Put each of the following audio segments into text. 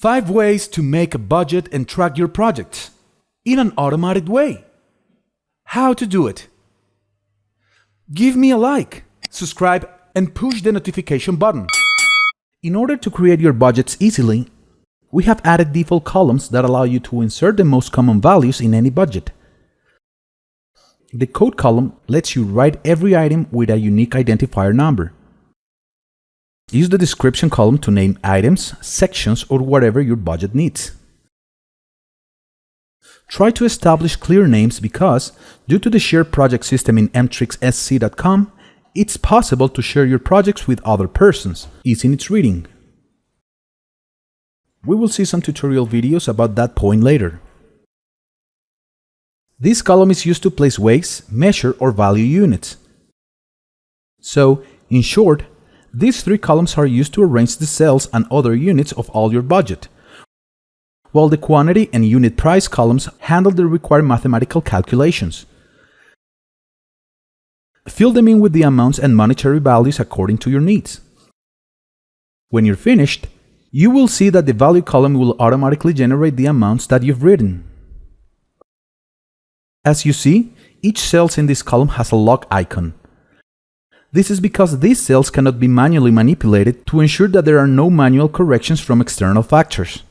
5 ways to make a budget and track your projects in an automated way. How to do it? Give me a like, subscribe, and push the notification button. In order to create your budgets easily, we have added default columns that allow you to insert the most common values in any budget. The code column lets you write every item with a unique identifier number. Use the description column to name items, sections, or whatever your budget needs. Try to establish clear names because, due to the shared project system in Mtrix-sc.com, it's possible to share your projects with other persons, easing its reading. We will see some tutorial videos about that point later. This column is used to place weights, measure, or value units. So, in short, these 3 columns are used to arrange the cells and other units of all your budget, while the quantity and unit price columns handle the required mathematical calculations. Fill them in with the amounts and monetary values according to your needs. When you're finished, you will see that the value column will automatically generate the amounts that you've written. As you see, each cell in this column has a log icon. This is because these cells cannot be manually manipulated to ensure that there are no manual corrections from external factors.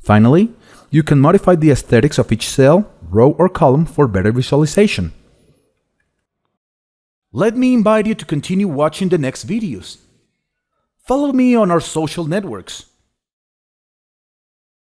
Finally, you can modify the aesthetics of each cell, row, or column for better visualization. Let me invite you to continue watching the next videos. Follow me on our social networks.